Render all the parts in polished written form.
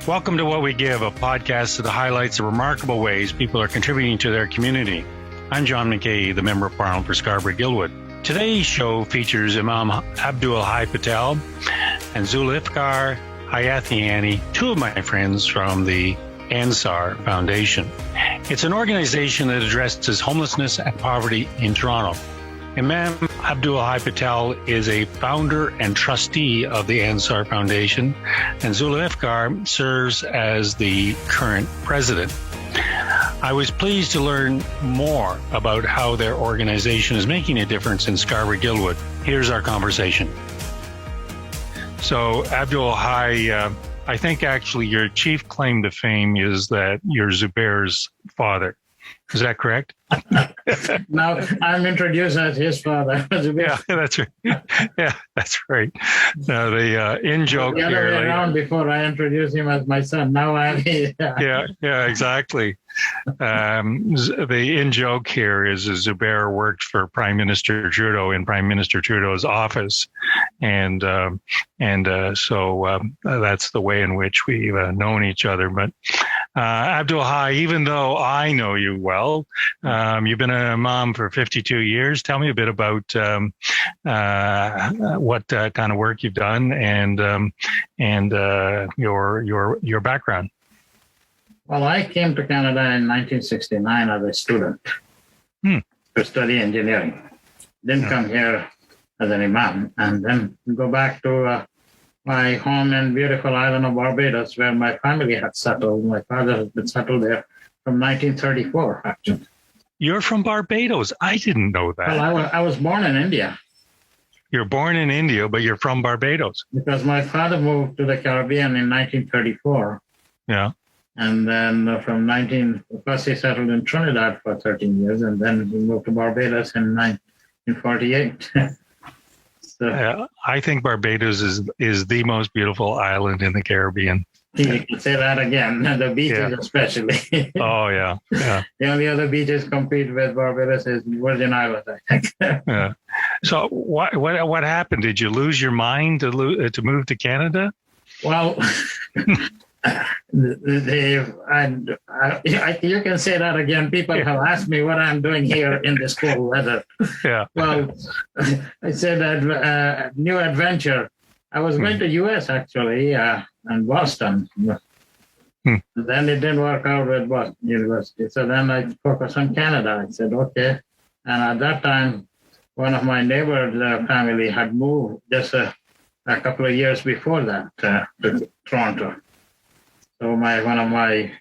Welcome to What We Give, a podcast that highlights the remarkable ways people are contributing to their community. I'm John McKay, the Member of Parliament for Scarborough-Guildwood. Today's show features Imam Abdul Patel and Zulfikar Hathiyani, two of my friends from the Ansar Foundation. It's an organization that addresses homelessness and poverty in Toronto. Imam Abdul Patel is a founder and trustee of the Ansar Foundation, and Zulfikar serves as the current president. I was pleased to learn more about how their organization is making a difference in Scarborough-Guildwood. Here's our conversation. So, Abdul, I think actually your chief claim to fame is that you're Zubair's father. Is that correct? Now I'm introduced as his father. Yeah, that's right. Yeah, that's right. Now the in-joke the other here. way around, before I introduced him as my son. Now I'm Yeah, exactly. The in-joke here is Zubair worked for Prime Minister Trudeau in Prime Minister Trudeau's office, and so that's the way in which we've known each other. But Abdul, even though I know you well, you've been a mom for 52 years. Tell me a bit about what kind of work you've done and your background. Well, I came to Canada in 1969 as a student to study engineering. Didn't come here as an imam, and then go back to my home in beautiful island of Barbados, where my family had settled. My father has been settled there from 1934, actually. You're from Barbados. I didn't know that. Well, I was born in India. You're born in India, but you're from Barbados. Because my father moved to the Caribbean in 1934. Yeah. And then first he settled in Trinidad for 13 years, and then he moved to Barbados in 1948. I think Barbados is the most beautiful island in the Caribbean. You can say that again, the beaches especially. Oh, yeah. The only other beaches compete with Barbados is Virgin Islands, I think. Yeah. So what happened? Did you lose your mind to move to Canada? Well, you can say that again. People have asked me what I'm doing here in this cold weather. Yeah. Well, I said that new adventure. I was going to U.S. actually, and Boston. Then it didn't work out with Boston University. So then I focused on Canada. I said, okay. And at that time, one of my neighbors' family had moved just a couple of years before that to Toronto. So one of my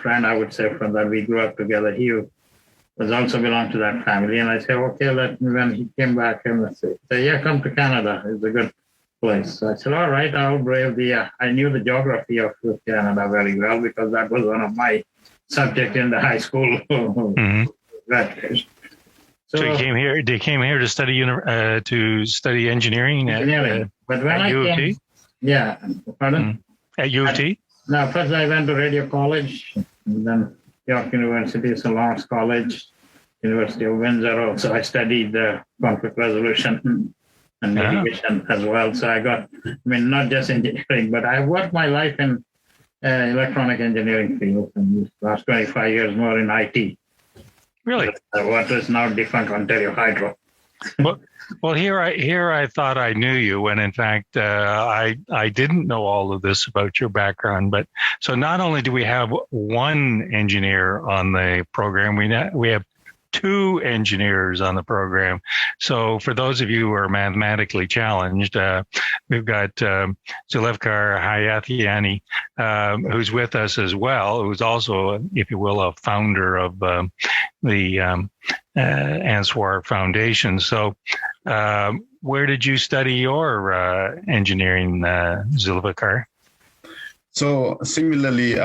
friend, I would say, from that we grew up together, he was also belonged to that family. And I said, okay, when he came back, and say, yeah, come to Canada. It's a good place. So I said, all right, I'll brave I knew the geography of Canada very well because that was one of my subjects in the high school. So you came here. They came here to study engineering. But when at U of T? Yeah, pardon? At U of T? No, first I went to Radio College, and then York University, St. Lawrence College, University of Windsor. Also, I studied conflict resolution and mediation as well. So not just engineering, but I worked my life in electronic engineering field, and the last 25 years more in IT. Really? What is now defunct Ontario Hydro. Well, here I thought I knew you, when in fact I didn't know all of this about your background. But so not only do we have one engineer on the program, we have two engineers on the program. So for those of you who are mathematically challenged, we've got Zulfikar Hathiyani, who's with us as well, who's also, if you will, a founder of the Ansar Foundation. So where did you study your engineering, Zulfikar? So similarly,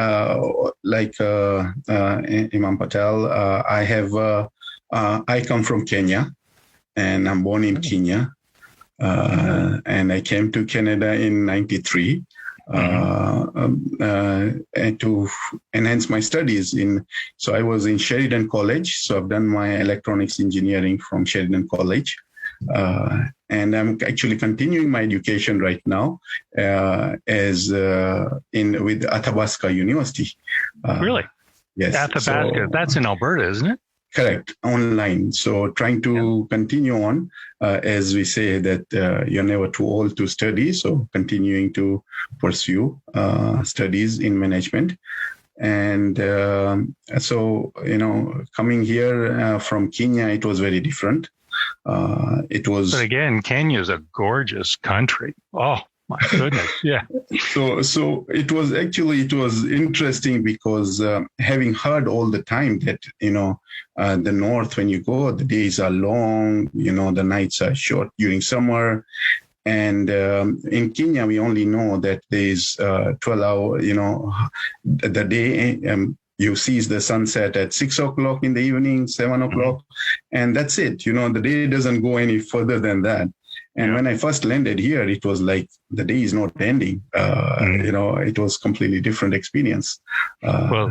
like Imam Patel, I come from Kenya, and I'm born in Kenya, and I came to Canada in '93 and to enhance my studies. So I was in Sheridan College, so I've done my electronics engineering from Sheridan College. And I'm actually continuing my education right now with Athabasca University. Really? Yes. Athabasca, that's in Alberta, isn't it? Correct, online. So trying to continue on, as we say that you're never too old to study. So continuing to pursue studies in management. And so, coming here from Kenya, it was very different. It was. But again, Kenya is a gorgeous country. Oh, my goodness. Yeah. So it was interesting because having heard all the time that, the north, when you go, the days are long, the nights are short during summer. And in Kenya, we only know that there's 12-hour, the day you see the sunset at 6 o'clock in the evening, 7 o'clock, and that's it. The day doesn't go any further than that. And when I first landed here, it was like the day is not ending. It was completely different experience. Well,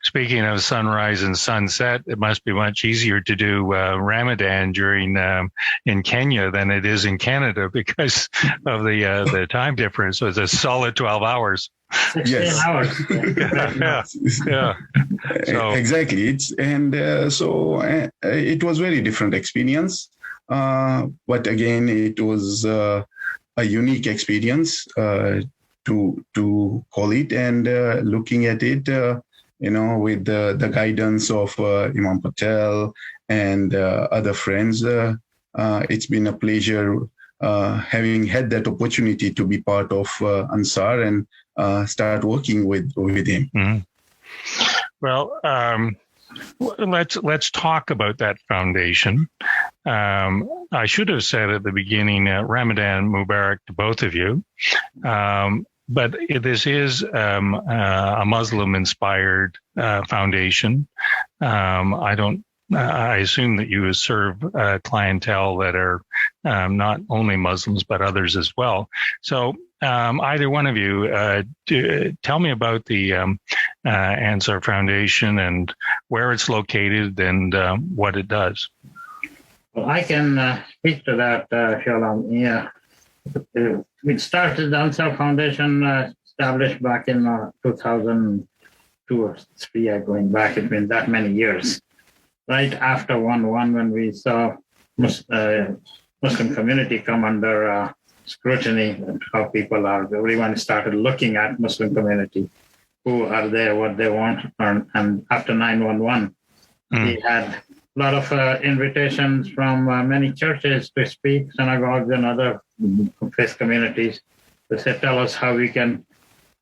speaking of sunrise and sunset, it must be much easier to do Ramadan in Kenya than it is in Canada because of the time difference. So it's a solid 12 hours. 16 hours. Yeah. So, exactly. It was very different experience. But again, it was a unique experience to call it, and looking at it, with the guidance of Imam Patel and other friends, it's been a pleasure having had that opportunity to be part of Ansar and start working with him. Mm-hmm. Well, let's talk about that foundation. I should have said at the beginning, Ramadan Mubarak to both of you. But this is a Muslim-inspired foundation. I assume that you serve clientele that are not only Muslims, but others as well. So either one of you, tell me about the Ansar Foundation and where it's located and what it does. Well, I can speak to that, Shalom. Yeah. We started the Ansar Foundation, established back in 2002 or 3, going back. It's been that many years. Right after 1/1, when we saw Muslim community come under scrutiny, how people are, everyone started looking at Muslim community, who are there, what they want. And after 9/11, we had a lot of invitations from many churches to speak, synagogues and other faith communities. They said, tell us how we can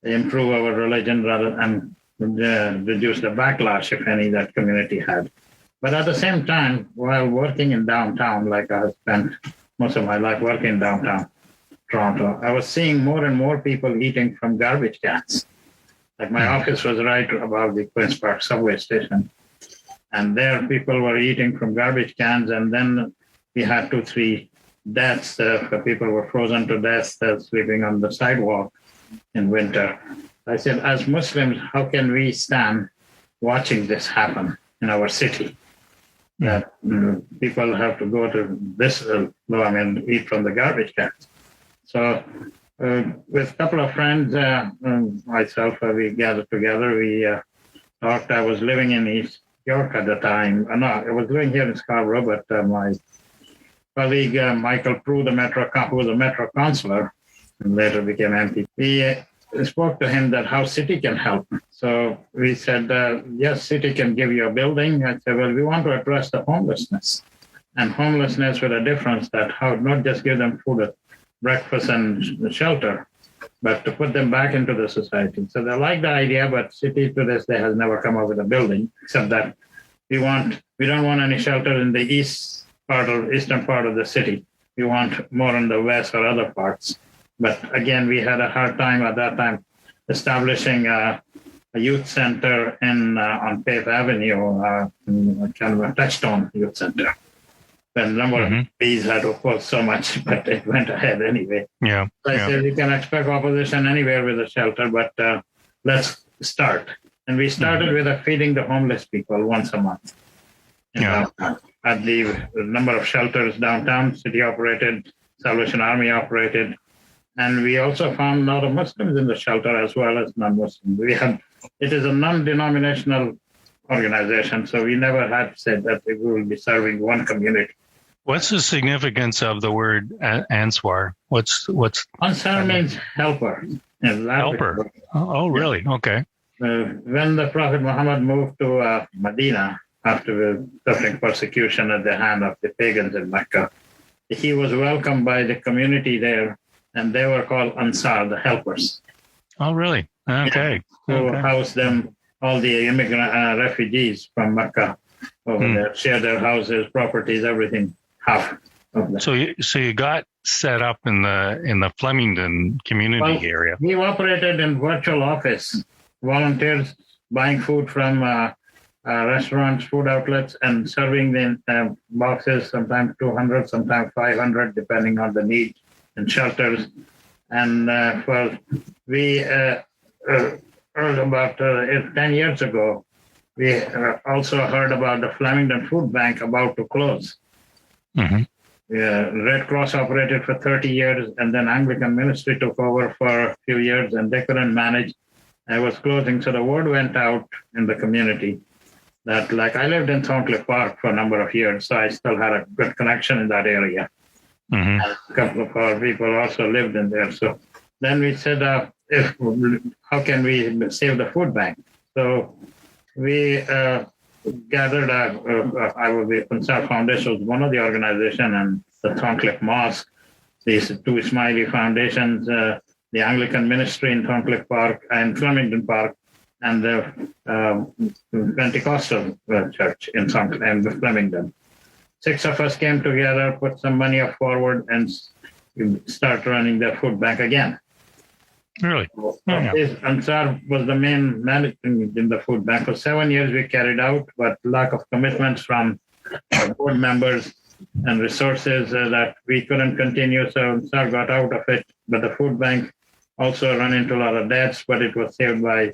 improve our religion rather than reduce the backlash, if any, that community had. But at the same time, while working in downtown, like I spent most of my life working in downtown Toronto, I was seeing more and more people eating from garbage cans. Like my office was right above the Queen's Park subway station. And there people were eating from garbage cans. And then we had 2-3 deaths. People were frozen to death, sleeping on the sidewalk in winter. I said, as Muslims, how can we stand watching this happen in our city? That people have to go to this, eat from the garbage cans. So with a couple of friends, myself, we gathered together. We talked. I was living in East York at the time. No, I was living here in Scarborough, but my colleague, Michael Prue, who was a Metro councillor, and later became MP, we spoke to him that how city can help. So we said, yes, city can give you a building. I said, well, we want to address the homelessness. And homelessness with a difference that how not just give them food, breakfast and shelter, but to put them back into the society. So they like the idea, but city to this day has never come up with a building, except that we don't want any shelter in the eastern part of the city. We want more in the west or other parts. But again, we had a hard time at that time establishing a youth center on Faith Avenue, kind of a touchstone youth center. The number of fees had opposed so much, but it went ahead anyway. Yeah. So I said, you can expect opposition anywhere with a shelter, but let's start. And we started with feeding the homeless people once a month. had the number of shelters downtown, city operated, Salvation Army operated. And we also found a lot of Muslims in the shelter as well as non-Muslims. It is a non-denominational organization, so we never had said that we will be serving one community. What's the significance of the word Ansar? What's Ansar means helper. Helper. Oh, really? Okay. When the Prophet Muhammad moved to Medina after suffering persecution at the hand of the pagans in Mecca, he was welcomed by the community there, and they were called Ansar, the helpers. Oh, really? Okay. To house them, all the immigrant refugees from Mecca over there, share their houses, properties, everything. Half of that. So you got set up in the Flemington community area. We operated in virtual office, volunteers buying food from restaurants, food outlets, and serving the boxes, sometimes 200, sometimes 500, depending on the need, and shelters. And we heard about 10 years ago, we also heard about the Flemington Food Bank about to close. Mm-hmm. Red Cross operated for 30 years, and then Anglican ministry took over for a few years, and they couldn't manage. I was closing, so the word went out in the community that, like, I lived in Thorncliffe Park for a number of years, so I still had a good connection in that area. Mm-hmm. And a couple of our people also lived in there. So then we said, how can we save the food bank? So we gathered, I will be Ansar Foundation was one of the organization, and the Thorncliffe Mosque, these two Ismaili foundations, the Anglican ministry in Thorncliffe Park and Flemington Park, and the Pentecostal church in Flemington. 6 of us came together, put some money forward, and start running the food bank again. Really? Ansar was the main management in the food bank. For 7 years we carried out, but lack of commitments from board members and resources that we couldn't continue. So Ansar got out of it. But the food bank also ran into a lot of debts, but it was saved by a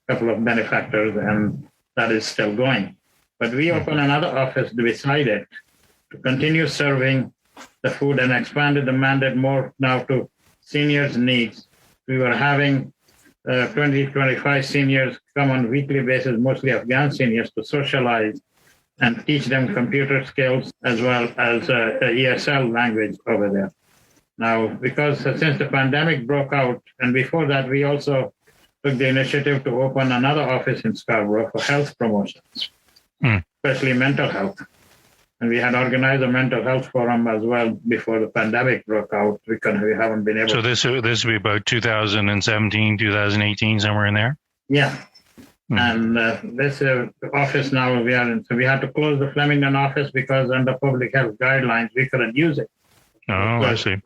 couple of benefactors, and that is still going. But we opened another office beside it to continue serving the food and expanded the mandate more now to seniors' needs. We were having 20, 25 seniors come on a weekly basis, mostly Afghan seniors, to socialize and teach them computer skills as well as ESL language over there. Now, because since the pandemic broke out, and before that, we also took the initiative to open another office in Scarborough for health promotions, especially mental health. And we had organized a mental health forum as well before the pandemic broke out, because we haven't been able. So this would be about 2017, 2018, somewhere in there? Yeah. And this office now we are in. So we had to close the Flemington office because under public health guidelines, we couldn't use it. Oh, I see.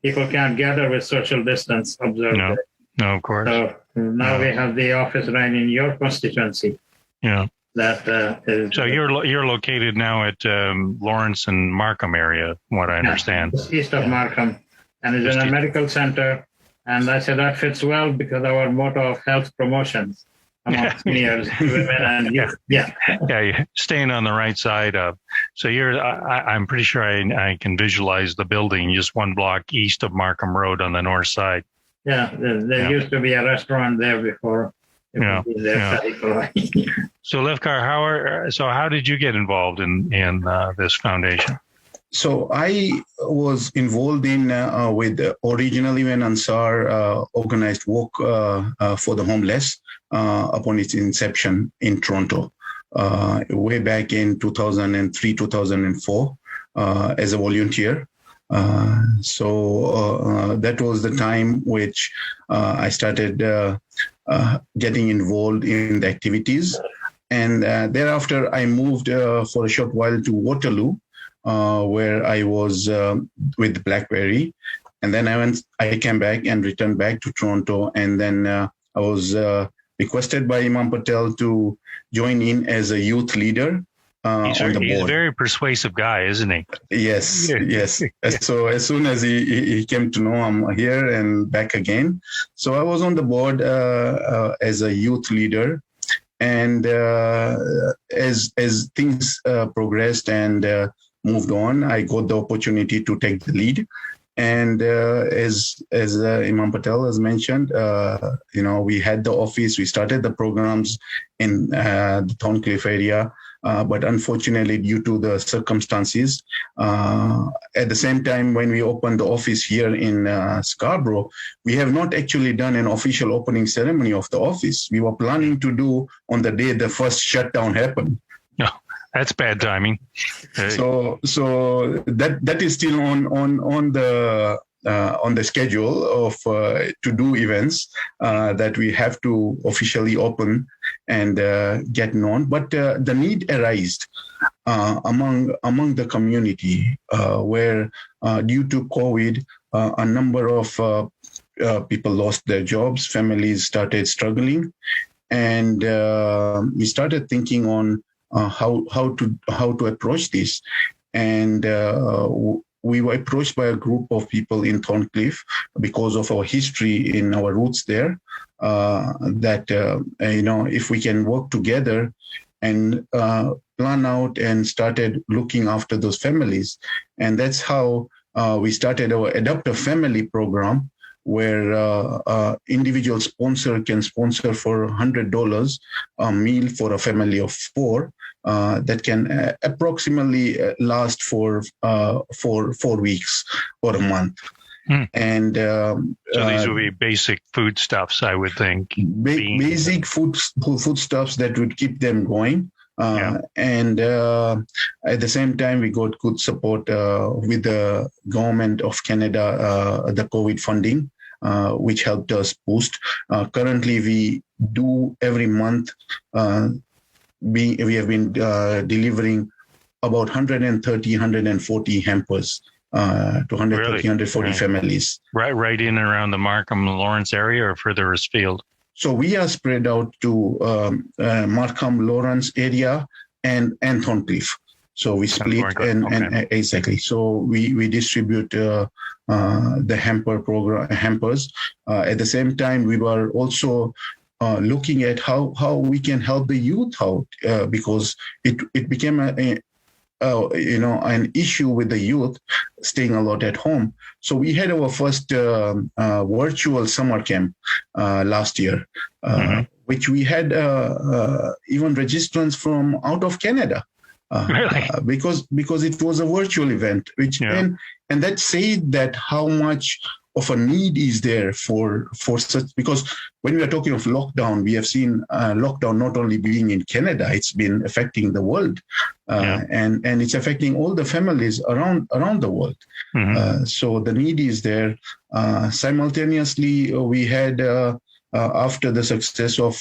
People can't gather with social distance observed. No, of course. So now we have the office right in your constituency. Yeah. That is. So you're located now at Lawrence and Markham area, from what I understand. East of Markham, and it's in a medical center. And I said that fits well because our motto of health promotions among seniors, women, and youth. Yeah, you're staying on the right side of. So I'm pretty sure I can visualize the building just one block east of Markham Road on the north side. Yeah, there used to be a restaurant there before. So Zulfikar, how did you get involved in this foundation? So I was involved in with originally when Ansar organized work for the homeless upon its inception in Toronto, way back in 2003, 2004, as a volunteer. So that was the time which I started getting involved in the activities. And thereafter, I moved for a short while to Waterloo, where I was with BlackBerry. And then I came back and returned back to Toronto. And then I was requested by Imam Patel to join in as a youth leader. He's a very persuasive guy, isn't he? Yes, yes. So as soon as he came to know I'm here and back again. So I was on the board as a youth leader. And as things progressed and moved on, I got the opportunity to take the lead. And as Imam Patel has mentioned, we had the office, we started the programs in the Thorncliffe area, but unfortunately, due to the circumstances, at the same time, when we opened the office here in Scarborough, we have not actually done an official opening ceremony of the office. We were planning to do on the day the first shutdown happened. No, that's bad timing. So that is still on the schedule of to do events that we have to officially open and get known. But the need arose among the community where due to COVID, a number of people lost their jobs, families started struggling, and we started thinking on how to approach this. And we were approached by a group of people in Thorncliffe because of our history in our roots there, that if we can work together and plan out and started looking after those families. And that's how we started our Adopt a Family program, where individual sponsor can sponsor for $100 a meal for a family of 4 that can approximately last for 4 weeks or a month. And so these would be basic foodstuffs, I would think. Basic foodstuffs that would keep them going. And at the same time, we got good support with the government of Canada, the COVID funding, which helped us boost. Currently, we do every month. We have been delivering about 140 hampers to 140 families. Right in and around the Markham Lawrence area, or further afield? So we are spread out to Markham Lawrence area and Thorncliffe. So we split and exactly. So we distribute the hampers. At the same time, we were also looking at how we can help the youth out, because it became an issue with the youth staying a lot at home. So we had our first virtual summer camp last year, which we had even registrants from out of Canada. Really? Because it was a virtual event, and that said that how much of a need is there for such, because when we are talking of lockdown, we have seen lockdown not only being in Canada, it's been affecting the world, and it's affecting all the families around the world. So the need is there. Simultaneously, we had after the success of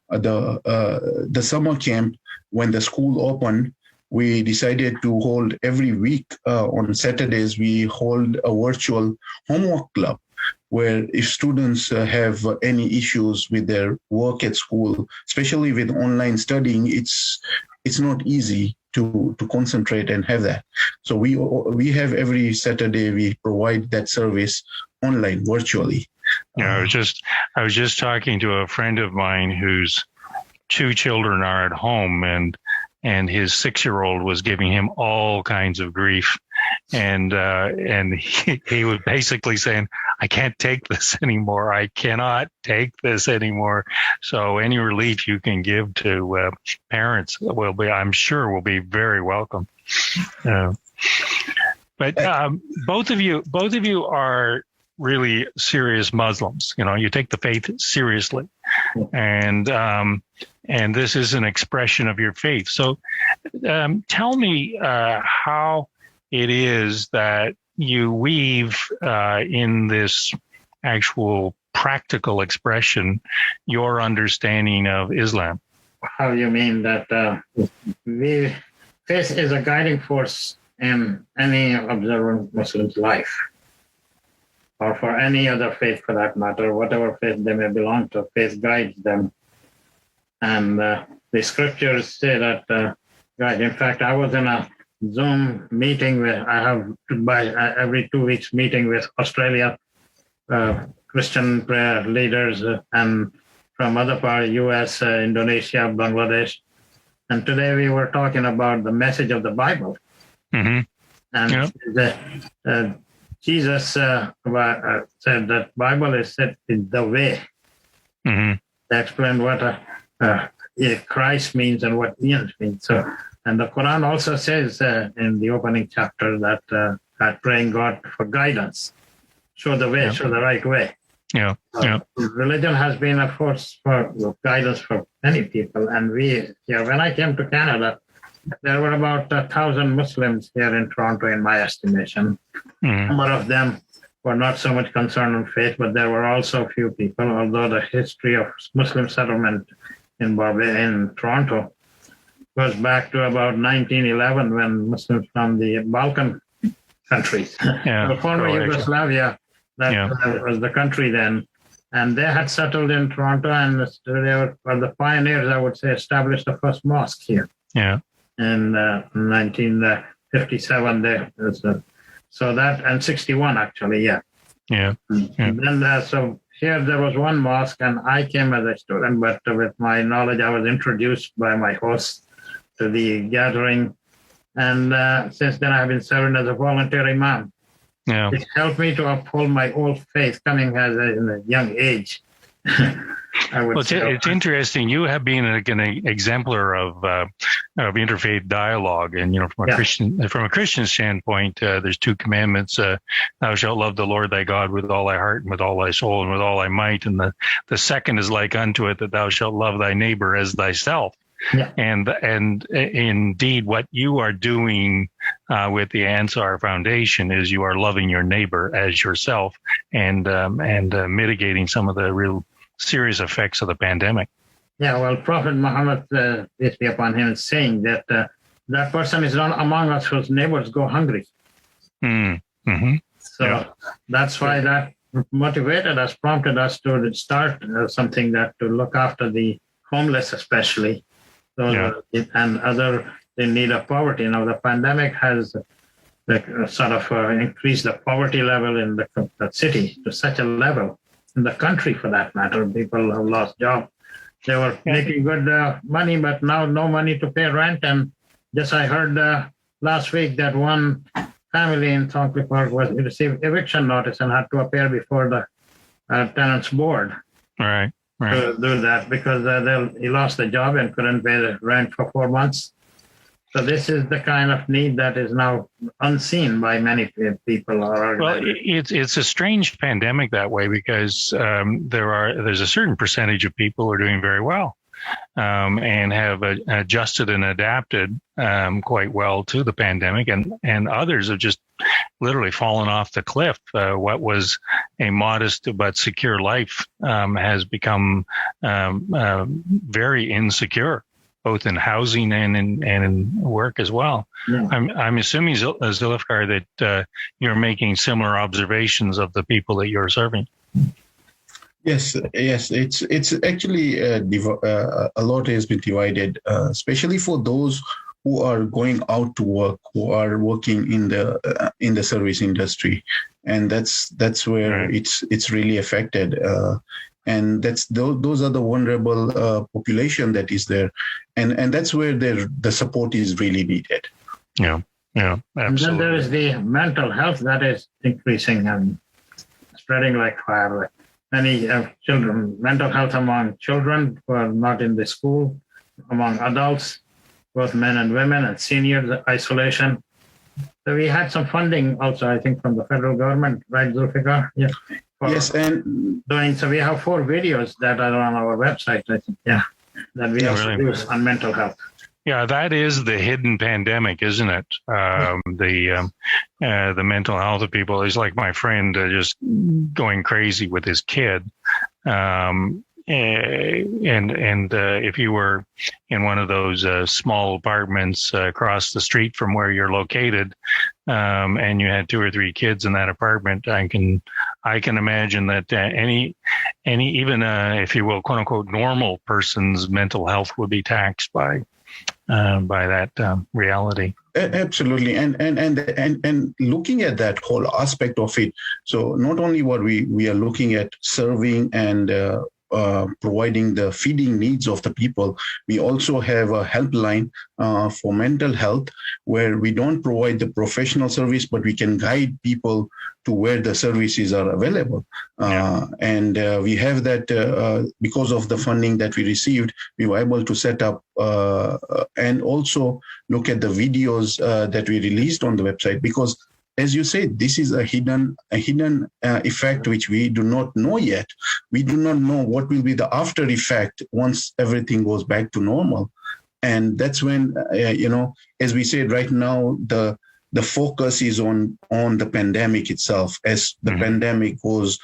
the summer camp, when the school opened, we decided to hold every week on Saturdays, we hold a virtual homework club, where if students have any issues with their work at school, especially with online studying, it's not easy to concentrate and have that. So we have every Saturday, we provide that service online, virtually. I was just talking to a friend of mine whose 2 children are at home, and his 6-year-old was giving him all kinds of grief, and he was basically saying, "I can't take this anymore. I cannot take this anymore." So any relief you can give to parents I'm sure will be very welcome. But both of you are really serious Muslims. You take the faith seriously, and this is an expression of your faith. So tell me how it is that you weave in this actual practical expression your understanding of Islam. How you mean that faith is a guiding force in any observant Muslim's life, or for any other faith for that matter, whatever faith they may belong to, faith guides them. And the scriptures say that guide. In fact, I was in a Zoom meeting I have every 2 weeks meeting with Australia Christian prayer leaders and from other parts, U.S., Indonesia, Bangladesh. And today we were talking about the message of the Bible. Mm-hmm. And Jesus said that Bible is said in the way. Mm-hmm. They explain what Christ means and what Ian means. So, and the Quran also says in the opening chapter that praying God for guidance, show the way, show the right way. Yeah. Religion has been a force for guidance for many people. And when I came to Canada, there were about 1,000 Muslims here in Toronto, in my estimation. Mm-hmm. Number of them were not so much concerned on faith, but there were also a few people, although the history of Muslim settlement in Toronto goes back to about 1911, when Muslims from the Balkan countries, the former Yugoslavia, that was the country then, and they had settled in Toronto, and they were the pioneers, I would say, established the first mosque here. Yeah. In 1957, and 61 actually, yeah. And then so here there was one mosque, and I came as a student, but with my knowledge, I was introduced by my host to the gathering, and since then I've been serving as a volunteer imam. Yeah. It helped me to uphold my old faith coming in a young age. It's interesting. You have been an exemplar of interfaith dialogue, and from a Christian standpoint, there's two commandments: "Thou shalt love the Lord thy God with all thy heart and with all thy soul and with all thy might," and the second is like unto it, that thou shalt love thy neighbor as thyself. Yeah. And indeed, what you are doing with the Ansar Foundation is you are loving your neighbor as yourself, and mitigating some of the real serious effects of the pandemic. Yeah, well, Prophet Muhammad, peace be upon him, is saying that that person is not among us whose neighbors go hungry. Mm-hmm. So that's why that motivated us, prompted us to start something that to look after the homeless, especially and other in need of poverty. Now, the pandemic has increased the poverty level in the city to such a level, in the country for that matter. People have lost jobs. They were making good money, but now no money to pay rent. And just I heard last week that one family in Zulfikar received eviction notice and had to appear before the tenants board. Right. To do that because he lost the job and couldn't pay the rent for 4 months. So this is the kind of need that is now unseen by many people. Well, it's a strange pandemic that way, because there's a certain percentage of people who are doing very well and have adjusted and adapted quite well to the pandemic, and others have just literally fallen off the cliff. What was a modest but secure life has become very insecure, both in housing and in work as well. Yeah. I'm assuming, Zulfikar, that you're making similar observations of the people that you're serving. Yes. It's actually a lot has been divided, especially for those who are going out to work, who are working in the service industry, and that's where it's really affected. And those are the vulnerable population that is there, and that's where the support is really needed. Yeah, absolutely. And then there is the mental health that is increasing and spreading like fire. Many children, mental health among children who are not in the school, among adults, both men and women, and seniors, isolation. So we had some funding also, I think, from the federal government, right, Zulfikar? Yeah. Yes, and so we have 4 videos that are on our website, I think, that we also use on mental health. Yeah, that is the hidden pandemic, isn't it? The mental health of people is like my friend just going crazy with his kid. And if you were in one of those small apartments across the street from where you're located, and you had 2 or 3 kids in that apartment, I can imagine that any even if you will, quote unquote, normal person's mental health would be taxed by that reality. Absolutely, and looking at that whole aspect of it. So not only what we are looking at serving and providing the feeding needs of the people. We also have a helpline for mental health, where we don't provide the professional service, but we can guide people to where the services are available. And we have that because of the funding that we received, we were able to set up and also look at the videos that we released on the website, because as you said, this is a hidden effect which we do not know yet. We do not know what will be the after effect once everything goes back to normal. And that's when, as we said right now, the focus is on the pandemic itself. As the pandemic goes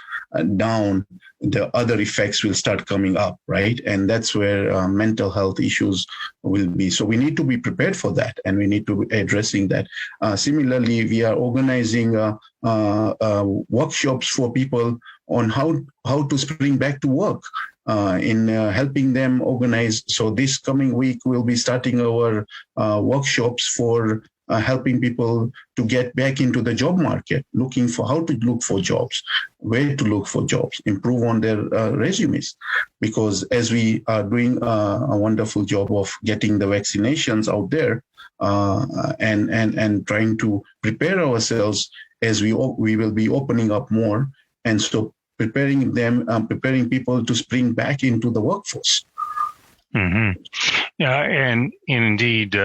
down, the other effects will start coming up, right? And that's where mental health issues will be. So we need to be prepared for that, and we need to be addressing that. Similarly, we are organizing workshops for people on how to spring back to work, in helping them organize. So this coming week, we'll be starting our workshops for helping people to get back into the job market, looking for how to look for jobs, where to look for jobs, improve on their resumes. Because as we are doing a wonderful job of getting the vaccinations out there and trying to prepare ourselves as we will be opening up more, and so preparing people to spring back into the workforce. Mm-hmm. Yeah, and indeed,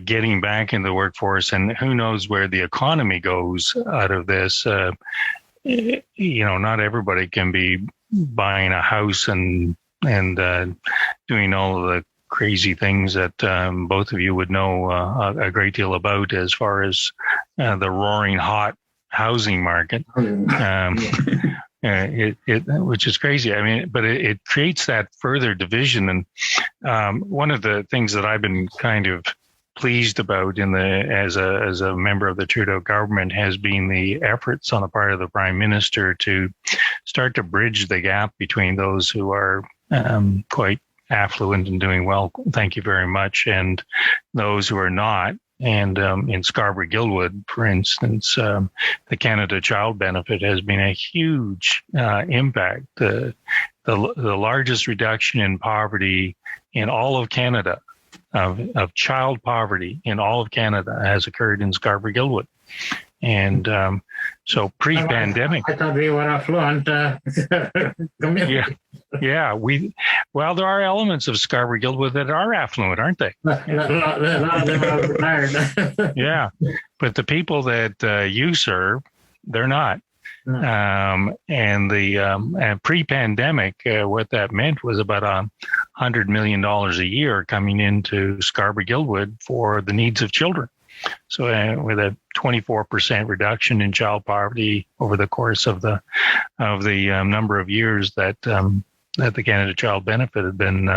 getting back in the workforce, and who knows where the economy goes out of this. Not everybody can be buying a house and doing all of the crazy things that both of you would know a great deal about, as far as the roaring hot housing market. Which is crazy. I mean, but it creates that further division. And one of the things that I've been kind of pleased about as a member of the Trudeau government has been the efforts on the part of the Prime Minister to start to bridge the gap between those who are quite affluent and doing well, thank you very much, and those who are not. And in Scarborough-Guildwood, for instance, the Canada Child Benefit has been a huge impact. The largest reduction in poverty in all of Canada, of child poverty in all of Canada, has occurred in Scarborough-Guildwood. And so pre-pandemic, I thought we were affluent community. Yeah. There are elements of Scarborough-Guildwood that are affluent, aren't they? Yeah, but the people that you serve, they're not. And the pre-pandemic, what that meant was about $100 million a year coming into Scarborough-Guildwood for the needs of children. So with a 24% reduction in child poverty over the course of the number of years that the Canada Child Benefit had been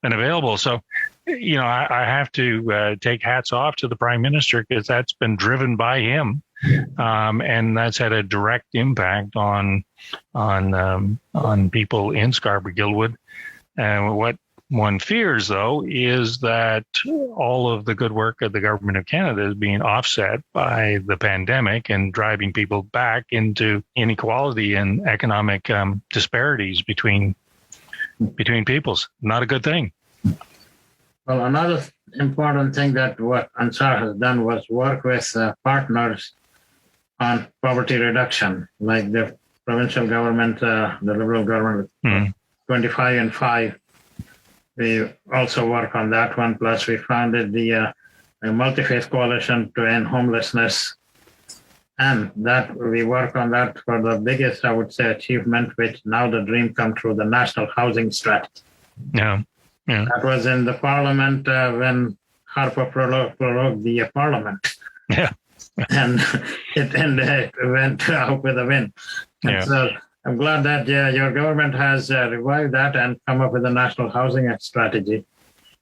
available. So, I have to take hats off to the Prime Minister, because that's been driven by him, and that's had a direct impact on people in Scarborough-Guildwood. And what one fears, though, is that all of the good work of the Government of Canada is being offset by the pandemic and driving people back into inequality and economic disparities between peoples. Not a good thing. Well, another important thing that what Ansar has done was work with partners on poverty reduction, like the provincial government, the Liberal government, 25 and 5. We also work on that one. Plus, we founded the Multi-Faith Coalition to End Homelessness. And that we work on that for the biggest, I would say, achievement, which now the dream come true, the National Housing Strategy. Yeah. That was in the Parliament when Harper prorogued the Parliament. Yeah. And it went out with a win. And so I'm glad that your government has revived that and come up with a national housing strategy.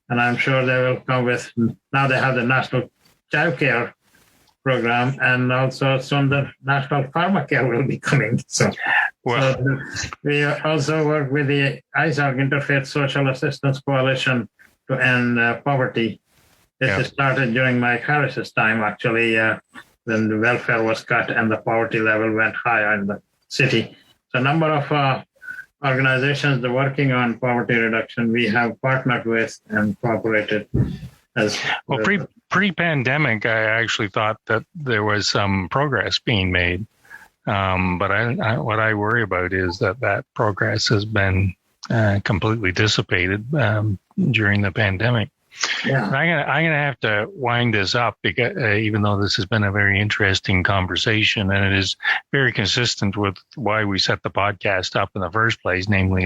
And I'm sure they will come with, now they have the National Child Care Program, and also soon the National Pharmacare will be coming. So we also work with the ISARC, Interfaith Social Assistance Coalition, to end poverty. This started during Mike Harris's time, actually, when the welfare was cut and the poverty level went higher in the city. So a number of organizations that are working on poverty reduction, we have partnered with and cooperated. Well, pre-pandemic, I actually thought that there was some progress being made. But what I worry about is that progress has been completely dissipated during the pandemic. Yeah. And I'm gonna have to wind this up because even though this has been a very interesting conversation and it is very consistent with why we set the podcast up in the first place, namely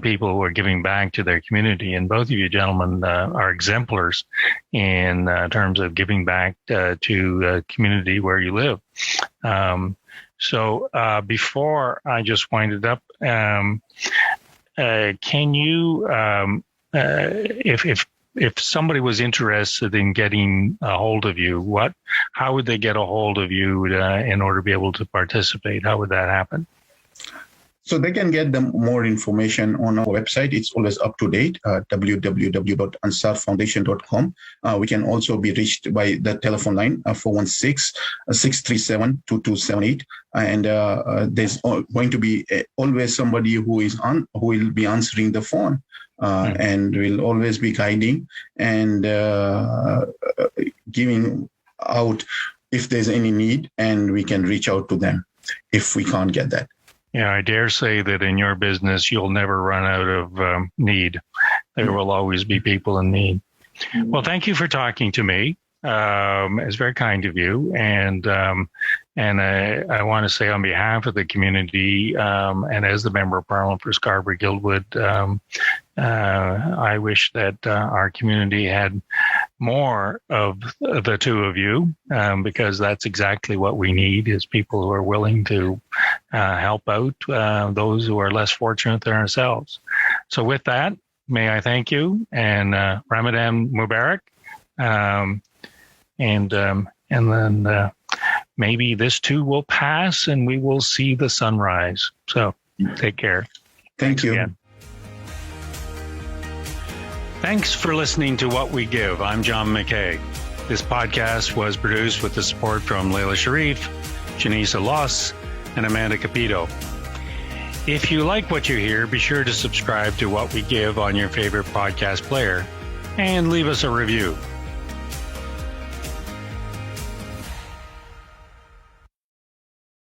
people who are giving back to their community. And both of you gentlemen are exemplars in terms of giving back to a community where you live. So before I just wind it up, can you, if somebody was interested in getting a hold of you, how would they get a hold of you in order to be able to participate? How would that happen? So they can get them more information on our website. It's always up to date, www.ansarfoundation.com. We can also be reached by the telephone line, 416-637-2278. And there's going to be always somebody who will be answering the phone. And will always be guiding and giving out if there's any need, and we can reach out to them if we can't get that. Yeah, I dare say that in your business, you'll never run out of need. There will always be people in need. Well, thank you for talking to me. It's very kind of you. And I want to say on behalf of the community and as the Member of Parliament for Scarborough-Guildwood, I wish that our community had more of the two of you, because that's exactly what we need, is people who are willing to help out those who are less fortunate than ourselves. So with that, may I thank you, and Ramadan Mubarak, and then maybe this too will pass and we will see the sunrise. So take care. Thank you. Again. Thanks for listening to What We Give. I'm John McKay. This podcast was produced with the support from Leila Sharif, Janisa Loss, and Amanda Capito. If you like what you hear, be sure to subscribe to What We Give on your favorite podcast player and leave us a review.